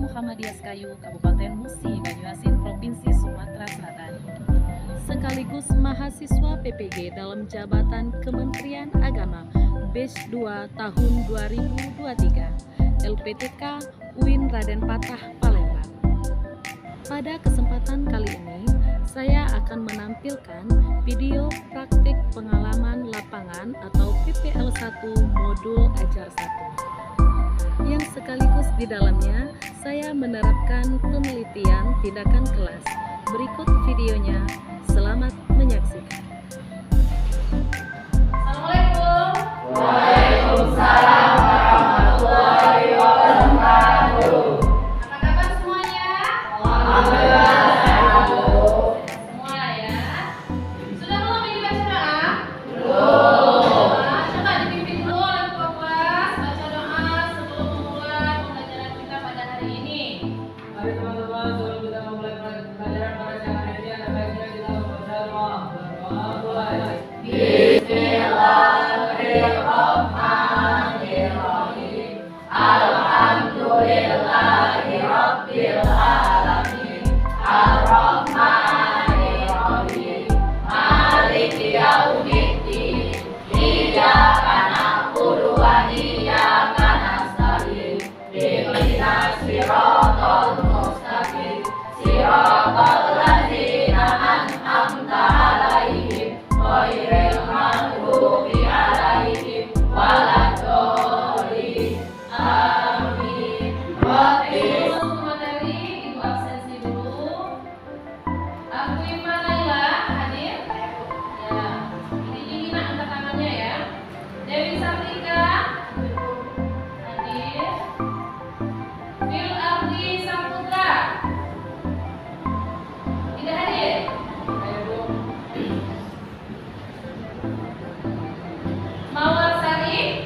Muhammadiyah Sekayu, Kabupaten Musi, Banyuasin, Provinsi Sumatera Selatan. Sekaligus mahasiswa PPG dalam jabatan Kementerian Agama Batch 2 tahun 2023, LPTK UIN Raden Patah, Palembang. Pada kesempatan kali ini, saya akan menampilkan video praktik pengalaman lapangan atau PPL 1 modul ajar 1, yang sekaligus di dalamnya saya menerapkan penelitian tindakan kelas. Berikut videonya, selamat menyaksikan. Assalamualaikum. Waalaikumsalam warahmatullahi wabarakatuh. Apa kabar semuanya? Alhamdulillah. Semua ya. Sudah belum ini baca doa? Belum. Coba dipimpin dulu oleh ketua kelas baca doa sebelum memulai pembelajaran kita pada hari ini. Mari teman-teman, sebelum kita memulai pelajaran pada siang hari ini, ada baiknya kita membaca doa. Doa mulai. Bismillahirrahmanirrahim. Alhamdulillahirabbil alamin. Arrahmanirrahim. Maliki yaumiddin. Iyyaka na'budu wa iyyaka nasta'in. Ihdinas siratal mustaqim. Siratal ladzina an'amta 'alaihim ghairil maghdubi 'alaihim waladdallin. Amin. Untuk materi Ibu absensi dulu. Aku Iman Laila hadir. Ya. Ini angkat tangannya ya. Dewi Sartika hadir. Wil Ardi Saputra tidak hadir. Mawar Sari.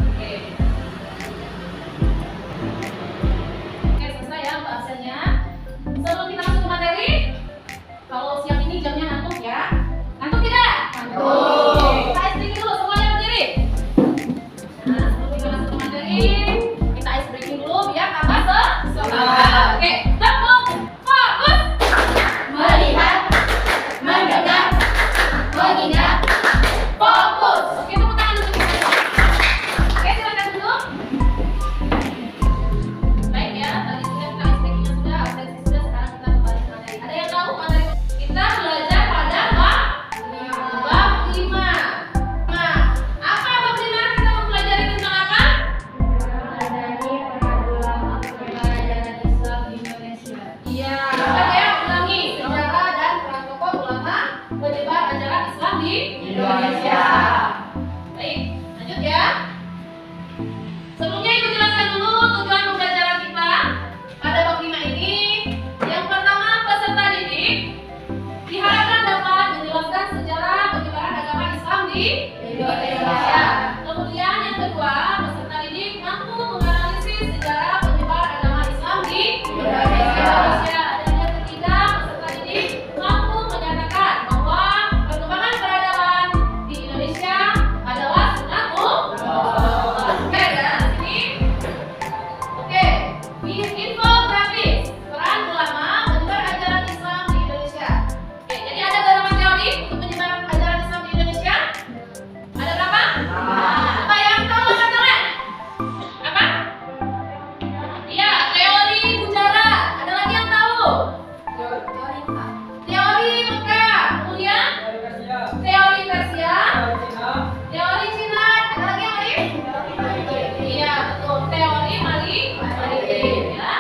Oke. Oke, selesai ya untuk absennya. Sebelum kita masuk ke materi, kalau siang ini jamnya ngantuk ya. Ngantuk tidak? Ngantuk. Kita ice breaking dulu, semuanya berdiri. Nah, sebelum kita masuk ke materi, kita ice breaking dulu biar tambah semangat. Oke, tepuk, fokus. Melihat, mendengar, mengingat, fokus. Oke, tepuk tangan untuk kita. Oke, silakan duduk. Baik ya, tadi sudah kita ice breakingnya sudah, absensi sudah, sekarang kita kembali ke materi. Ada yang tahu materi? Kita belajar pada bab 5. Nah, apa bab 5? Kita mempelajari tentang apa? Mengenai pengaduan pelajaran Islam di Indonesia. Iya, coba ya ulangi sejarah dan peran tokoh ulama penyebar ajaran Islam di Indonesia. Baik, lanjut ya. Sebelumnya Ibu jelaskan dulu tujuan pembelajaran kita pada bab 5 ini. Yang pertama, peserta didik diharapkan dapat menjelaskan sejarah penyebaran agama Islam di Indonesia. Kemudian yang kedua, peserta didik mampu menganalisis sejarah penyebar agama Islam di Indonesia. Dan yang ketiga, peserta didik mampu menyatakan bahwa perkembangan peradaban di Indonesia adalah sunnatullah. Oke, dan sini. Oke, infografis peran ulama menyebar ajaran Islam di Indonesia. Oke, jadi ada berapa teori untuk penyebaran ajaran Islam di Indonesia? Ada berapa? Apa yang tahu angkat tangan? Apa? Iya, teori Bujarat. Ada lagi yang tahu? Teori Mekah. Kemudian teori Persia. Teori Cina. Ada lagi yang lain? Iya, betul. Teori Maritim. Ya.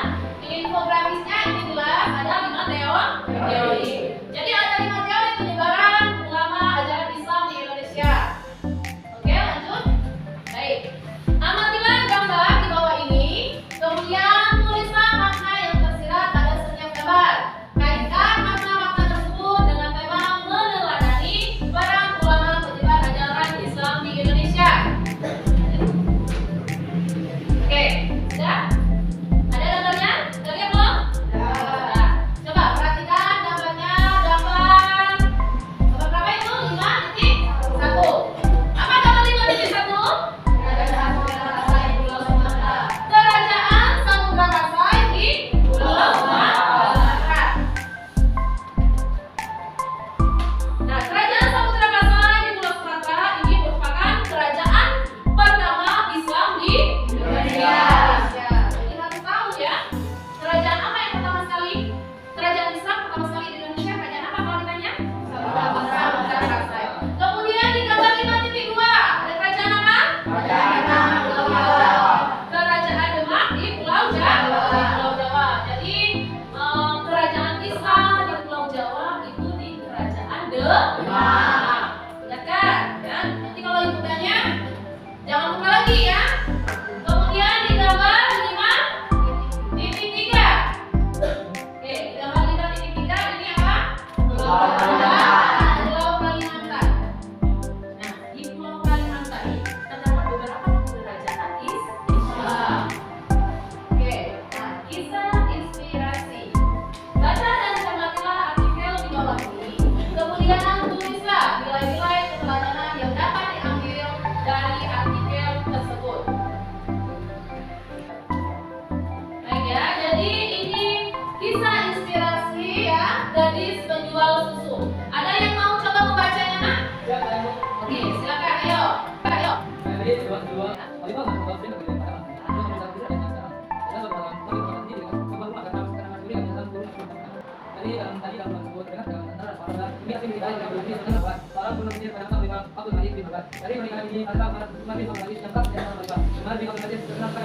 Jadi mereka ini adalah mari kembali cakap jangan lupa. Mari kembali senang Pak.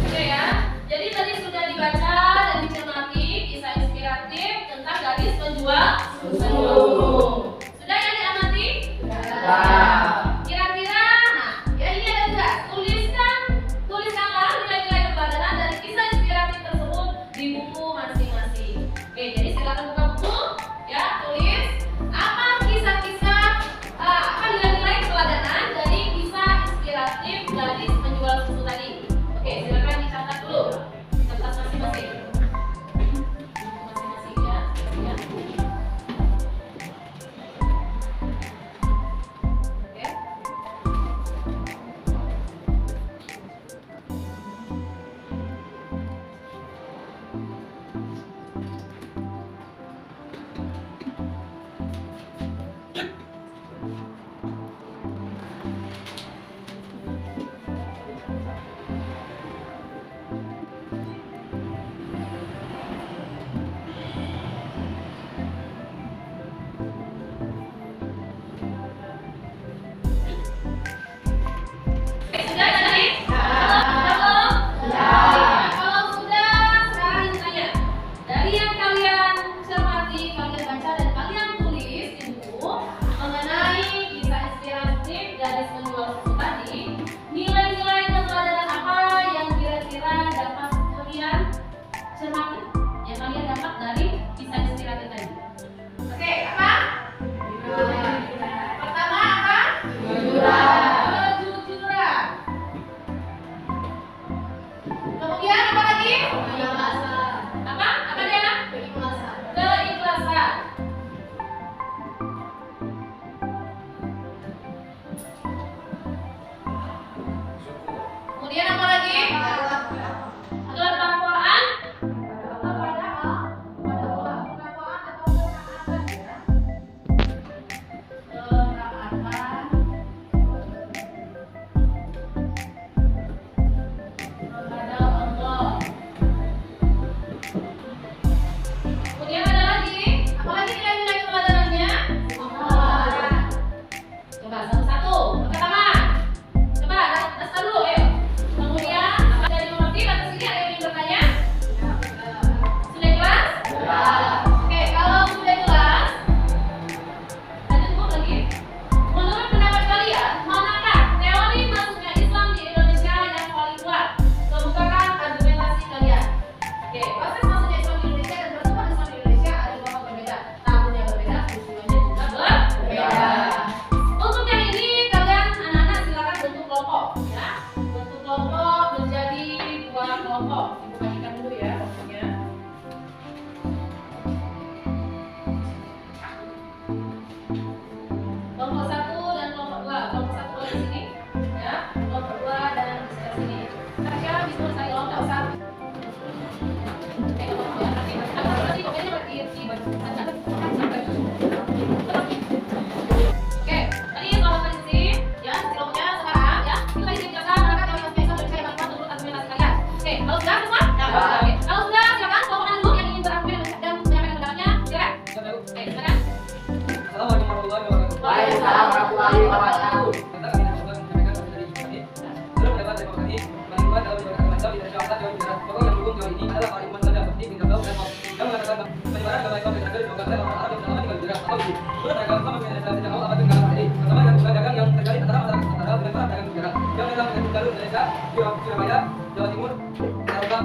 Oke ya. Jadi tadi sudah dibaca dan dicermati kisah inspiratif tentang gadis penjual susu. Sudah ya diamati? Kira-kira, nah, ya ini ada tugas. Tuliskanlah nilai-nilai keteladanan dari kisah inspiratif tersebut di buku masing-masing. Oke, jadi silakan buka buku, ya, tulis apa kisah-kisah, apa nilai-nilai keteladanan dari kisah inspiratif gadis penjual susu tadi. Oke, silakan dicatat dulu. Catat masing-masing. Masing-masing ya. Ya. Oke. Sudah tadi? Kalau sudah, sekarang ini tanya. Dari yang kalian cermati, kalian baca dan kalian tulis di buku mengenai kisah inspiratif gadis penjual susu tadi, nilai-nilai keteladanan apa yang kira-kira dapat kalian cermati? Yang kalian dapat dari kisah inspiratif tadi? Oke, apa? Pertama apa? Kejujuran. Kemudian apa lagi? Apa? Apa dia? Keikhlasan. Kemudian apa lagi? Ketakwaan. Kepada Allah. Kemudian ada lagi, apa lagi nilai-nilai keteladanannya? Coba satu-satu. Pertama, coba daftar dulu, ayo. Kemudian ada yang mengerti kata sini, ada yang ingin bertanya? Sudah jelas? Oke, kalau sudah jelas, lanjut Bu lagi. Menurut pendapat kalian, manakah teori masuknya Islam di Indonesia yang paling kuat? Kemukakan argumentasi kalian. Oke, proses masuknya Islam di Indonesia dan pertemuan Islam di Indonesia ada dua hal berbeda. Tahunnya berbeda, peristiwanya juga berbeda. Untuk yang ini, kalian anak-anak silakan bentuk kelompok, ya. Bentuk kelompok menjadi dua kelompok. Ibu bagikan dulu ya kelompoknya. Kelompok satu dan kelompok dua. Kelompok satu di sini, ya. Kelompok dua dan di sebelah sini. Saya bisa saya kelompok satu. Oke, tadi kalau tadi ya, kelompoknya sekarang ya, kita isi jelaskan maka teori masuknya Islam Indonesia yang paling kuat menurut argumentasi kalian. Oke, kalau sudah semua? Oke. Kalau sudah, silakan kelompok dulu yang ingin berargumen dan menyampaikan pendapatnya, silakan. Oke, silakan. Assalamualaikum warahmatullahi wabarakatuh. Waalaikumsalam warahmatullahi wabarakatuh. Kita kami akan menyampaikan dari kami. Menurut pendapat dari kami, paling kuat dalam menyebarkan Islam di Indonesia adalah Jawa Barat. Tokoh yang mendukung teori ini adalah para imam saja seperti bin Jabal dan yang mengatakan penyebaran agama Islam di negara juga oleh orang Arab yang selama tinggal di Irak atau di menurut agama Islam di Indonesia tidak mau abad negara ini. Pertama yang bukan dagang yang terjadi antara masyarakat antara dengan para dagang negara yang memang dengan jalur Indonesia, Surabaya, Jawa Timur, Jawa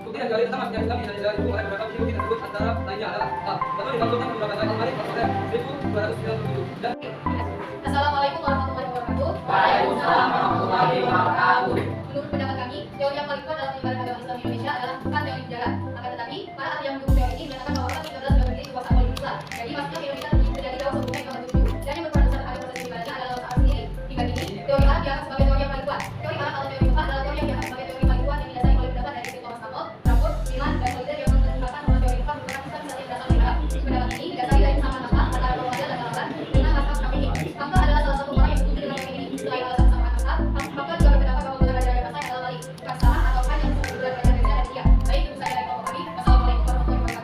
Bukti dan jalur utama yang Islam di Indonesia itu oleh beberapa bukti tersebut antara lainnya adalah betul dimaksudkan beberapa kali kemarin pada 1297 dan Assalamualaikum warahmatullahi wabarakatuh. Waalaikumsalam warahmatullahi wabarakatuh. Menurut pendapat kami, teori yang paling kuat dalam penyebaran agama Islam di Indonesia adalah bukan teori penjara. Akan tetapi, para ahli yang mendukung teori ini menyatakan bahwa Islam itu adalah sebuah berdiri kekuasaan politik Islam. Jadi masuknya ke Indonesia terjadi jauh sebelumnya Islam berdiri. Dan yang berperan besar pada proses penyebarannya adalah usaha sendiri. Hingga kini, teori Arab dianggap sebagai teori yang paling kuat. Teori Arab atau teori Kufah adalah teori yang dianggap sebagai teori paling kuat yang didasari oleh pendapat dari Thomas Campbell, Frankfurt, Milan, dan Solider yang mengungkapkan bahwa teori Kufah merupakan Islam yang berasal dari Arab. Pendapat ini didasari dari kesamaan naskah antara Muhammadiyah dan Al-Quran dengan naskah Syafi'i. Campbell adalah salah satu orang yang setuju dengan teori ini. Selain alasan kesamaan naskah, Campbell juga berpendapat bahwa negara Jaya Pasai adalah wali, bukan salah atau kan yang sesuai dengan kerajaan Indonesia dan India. Baik, itu saja dari kelompok kami. Wassalamualaikum warahmatullahi wabarakatuh.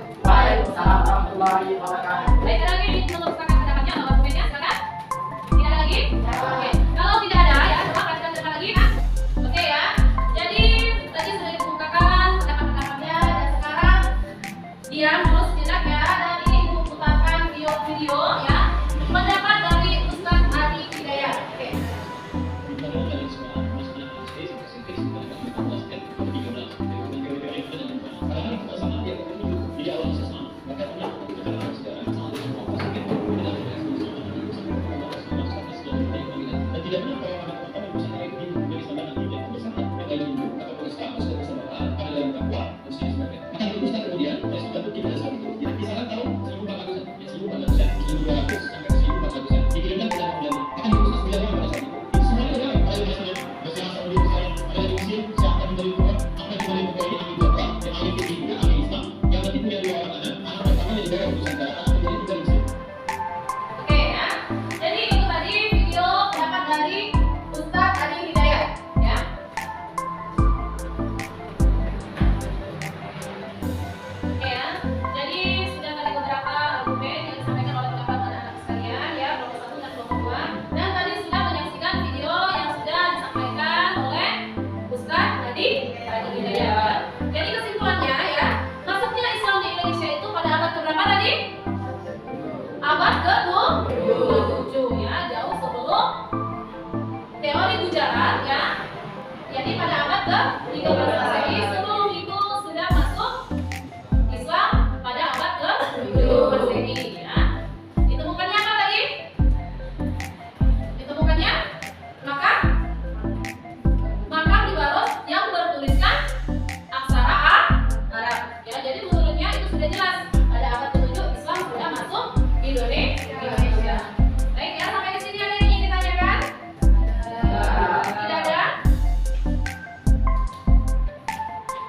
Maka dirumuskan kemudian oleh suatu tim pada saat itu. Jadi misalkan tahun 1400-an, ya 1400-an, 1200 sampai 1400-an dikirimkan ke dalam Belanda. Maka dirumuskan 9 orang pada saat itu. Di semua negara ada biasanya bahasa Indonesia, ada di Mesir, siapa yang dari Tuhan, apa yang dari Tuhan, ahli Bapak, yang ahli fikih, yang ahli Islam, yang nanti punya 2 orang anak pertamanya di daerah Nusantara, anak kedua itu dari Mesir. Oke ya. Jadi itu tadi video pendapat dari Ustadz Adi Hidayat ya. Oke ya. Jadi sudah tadi beberapa argumen yang disampaikan oleh anak-anak sekalian ya, kelompok 1 dan kelompok 2. Dan tadi sudah menyaksikan video yang sudah disampaikan oleh Ustadz Adi Hidayat. Jadi kesimpulannya ya, masuknya Islam di Indonesia itu pada abad keberapa tadi? Abad ke-7 ya, jauh sebelum teori bujaran ya. Jadi pada abad ke-13 Masehi, sebelum itu sudah masuk Islam pada abad ke-7 Masehi ya. Ditemukannya apa tadi? Ditemukannya makam di Baros yang bertuliskan aksara Arab ya. Jadi menurutnya itu sudah jelas pada abad ke-7 Islam sudah masuk Indonesia. Baik ya, sampai di sini ada yang ingin ditanyakan? Tidak ada?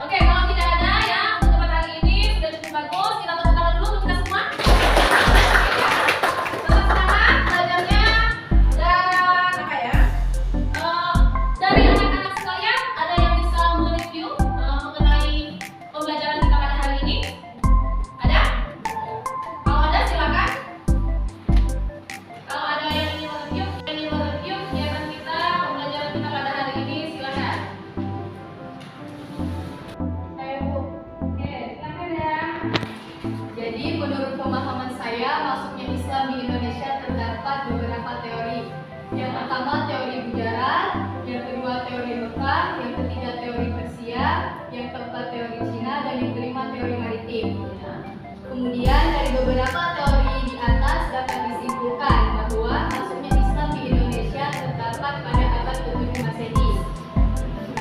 Oke, kalau tidak ada ya, untuk tempat hari ini sudah cukup bagus. Kita tepuk tangan dulu untuk kita semua. Tetap semangat belajarnya. Dan apa ya? Dari anak-anak sekalian, ada yang bisa mereview mengenai pembelajaran kita pada hari ini? Ada? Kalau ada silakan. Kalau ada yang ingin mereview kegiatan kita, pembelajaran kita pada hari ini, silakan. Ayo Bu. Oke, silakan ya. Jadi menurut pemahaman saya, masuknya Islam di Indonesia terdapat beberapa teori. Yang pertama teori bujaran, yang kedua teori Mekah, yang ketiga teori Persia, yang keempat teori Cina, dan yang kelima teori maritim. Kemudian dari beberapa teori di atas dapat disimpulkan bahwa masuknya Islam di Indonesia terdapat pada abad ke-7 Masehi.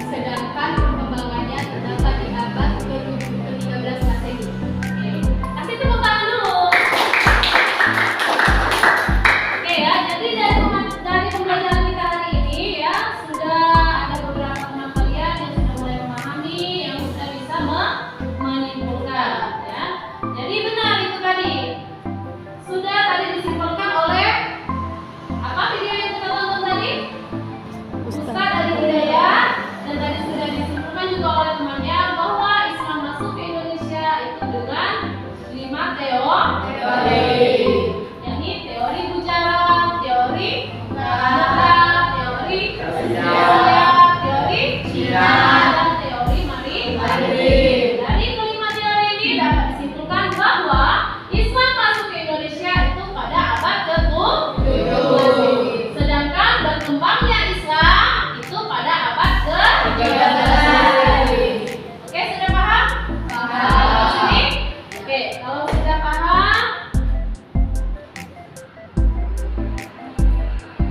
Sedangkan perkembangannya terdapat di abad ke-13 Masehi. Kasih tepuk tangan dulu. Oke ya, jadi dari pembelajaran kita hari ini ya, sudah ada beberapa teman kalian yang sudah mulai memahami, yang sudah bisa menyimpulkan ya. Jadi benar itu tadi. Sudah tadi disimpulkan oleh apa video yang kita tonton tadi? Ustadz Adi Hidayat, dan tadi sudah disimpulkan juga oleh temannya bahwa Islam masuk ke Indonesia itu dengan 5 teori, yakni teori bujaran, teori Mekah, teori Persia, teori Cina, dan teori maritim. Dari kelima teori ini dapat disimpulkan bahwa Islam masuk ke Indonesia itu pada abad ke-7, sedangkan berkembangnya Islam itu pada abad ke-13. Oke, sudah paham? Paham. Sini? Oke, kalau sudah paham,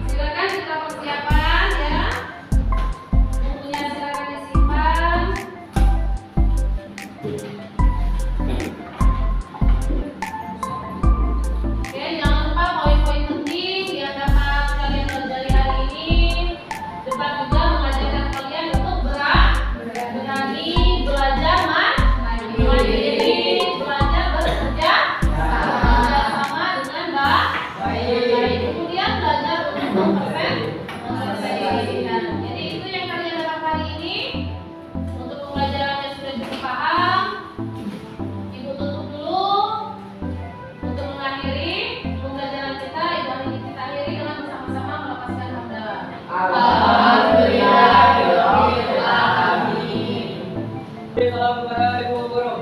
silakan kita persiapan ya. Bukunya silakan disimpan. Oke, jangan lupa poin-poin penting yang dapat kalian pelajari hari ini. Dapat juga mengajarkan kalian untuk berani belajar mandiri, belajar bekerja sama dengan baik. Kemudian belajar untuk mempresentasikan. Jadi itu yang kalian dapat hari ini. Untuk pembelajarannya sudah cukup paham. Ibu tutup dulu. Untuk mengakhiri pembelajaran kita, Ibu kita akhiri dengan bersama-sama melepaskan hamdalah. Salam kepada Ibu Guru.